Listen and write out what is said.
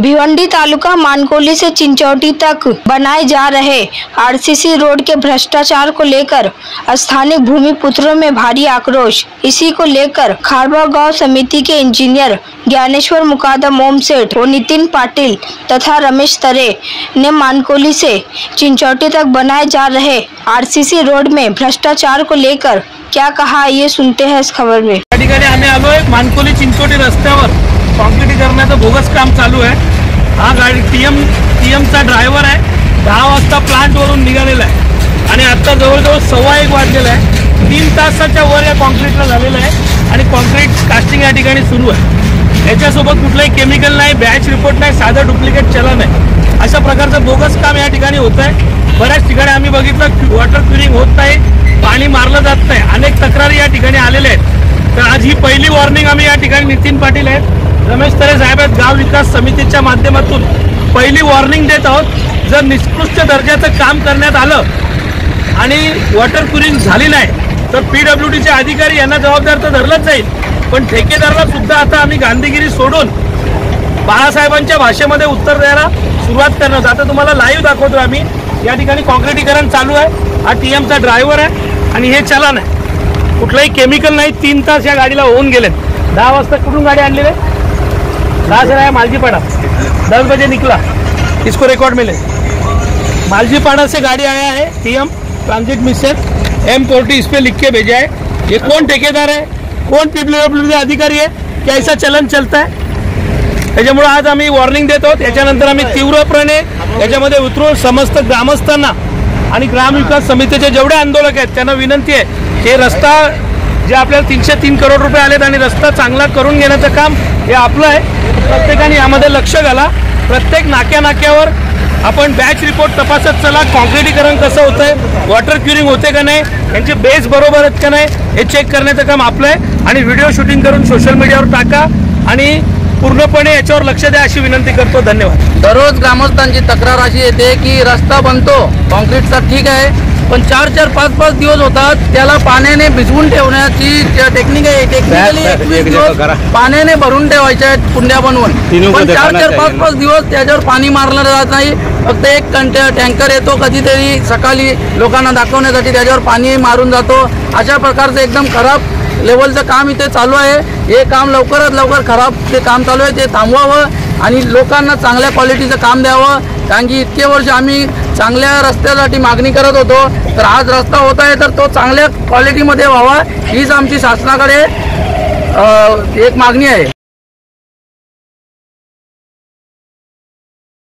भिवंडी तालुका मानकोली से चिंचोटी तक बनाए जा रहे आरसीसी रोड के भ्रष्टाचार को लेकर स्थानीय भूमिपुत्रों में भारी आक्रोश। इसी को लेकर खारबा गांव समिति के इंजीनियर ज्ञानेश्वर मुकादम, ओम सेठ और नितिन पाटिल तथा रमेश तरे ने मानकोली से चिंचोटी तक बनाए जा रहे आरसीसी रोड में भ्रष्टाचार को लेकर क्या कहा, ये सुनते हैं इस खबर में। आम्ही आलोय मानकोली चिंचोटी रस्त्यावर कॉन्क्रीटीकरणाचं बोगस काम चालू आहे। हा गाडी टीएमचा ड्रायव्हर आहे। 10 वाजता प्लांट वरून निघालेला आहे आणि आता जवळजवळ 1:15 वाजलेला आहे। 3 तासाच्या वर या कॉन्क्रीटला झालेला आहे आणि कॉन्क्रीट कास्टिंग या ठिकाणी सुरू आहे। याच्यासोबत कुठलाही केमिकल नाही, बॅच रिपोर्ट नाही, साधा डुप्लिकेट चलन आहे। अशा प्रकारचं बोगस काम या ठिकाणी होत आहे। बऱ्याच ठिकाणी आम्ही बघितलं वॉटर क्युरिंग होत नाही, पाणी मारलं जात नाही, अनेक तक्रारी या ठिकाणी आलेल्या आहेत। तर आज ही पहिली वॉर्निंग आम्ही या ठिकाणी नितिन पाटील आहेत, रमेश तरे साहेब आहेत, गाव विकास समितीच्या माध्यमातून पहिली वॉर्निंग देत आहोत। जर निकृष्ट दर्जाचं काम करण्यात आलं आणि वॉटर क्युरिंग झाली नाही तर पीडब्ल्यूडीचे अधिकारी यांना जबाबदार तर धरलंच जाईल, पण ठेकेदाराला सुद्धा आता आम्ही गांधीगिरी सोडून बाळासाहेबांच्या भाषेमध्ये उत्तर द्यायला सुरुवात करणार। आता तुम्हाला लाईव्ह दाखवतो आम्ही। या ठिकाणी कॉन्क्रीटीकरण चालू आहे। हा टीएमचा ड्रायव्हर आहे आणि हे चलन आहे, कुठलाही केमिकल नाही। 3 तास या गाडीला होऊन गेलेत। 10 वाजता कुठून गाडी आणली रे? 10 से आया मालजीपाड़ा, 10 बजे निकला, इसको रिकॉर्ड मिले। मालजीपाड़ा से गाड़ी आया है, टीएम ट्रांजिट मिस्टर M40 इस पे लिख के भेजा है। ये कौन ठेकेदार है, कौन पीडब्ल्यूडी अधिकारी है, क्या ऐसा चलन चलता है? त्याच्यामुळे आज आम्ही वॉर्निंग देतो। त्याच्यानंतर आम्ही तीव्रपणे याच्यामध्ये उतरून समस्त ग्रामस्थांना आणि ग्राम विकास समितीचे जेवढे आंदोलक आहेत त्यांना विनंती आहे की रस्ता जे आपल्याला 303 करोड रुपये आलेत आणि रस्ता चांगला करून घेण्याचं काम हे आपलं आहे। प्रत्येकाने यामध्ये लक्ष घाला। प्रत्येक नाक्यावर आपण बॅच रिपोर्ट तपासत चला, कॉन्क्रीटीकरण कसं होतंय, वॉटर क्युरिंग होते का नाही, यांचे बेस बरोबर आहेत का नाही हे चेक करण्याचं काम आपलं आहे आणि व्हिडिओ शूटिंग करून सोशल मीडियावर टाका आणि पूर्णपणे याच्यावर लक्ष द्या अशी विनंती करतो। धन्यवाद। दररोज ग्रामस्थांची तक्रार अशी येते की रस्ता बनतो कॉन्क्रीटचा ठीक आहे, पण 4-4, 5-5 दिवस होतात, त्याला पाण्याने भिजवून ठेवण्याची टेक्निक आहे। टेक्निकली 21 दिवस पाण्याने भरून ठेवायचे आहेत कुंड्या बनवून, पण 4-4, 5-5 दिवस त्याच्यावर पाणी मारलं जात नाही। फक्त एक टँकर येतो कधीतरी सकाळी लोकांना दाखवण्यासाठी, त्याच्यावर पाणी मारून जातो। अशा प्रकारचं एकदम खराब लेवलचं काम इथे चालू आहे। हे काम लवकरात लवकर खराब ते काम चालू आहे ते थांबवावं आणि लोकांना चांगल्या क्वालिटीचं काम द्यावं, कारण की इतके वर्ष आम्ही चांगल्या रस्त्यासाठी मागणी करत होतो, तर आज रस्ता होत आहे तर तो चांगल्या क्वालिटीमध्ये व्हावा हीच आमची शासनाकडे एक मागणी आहे।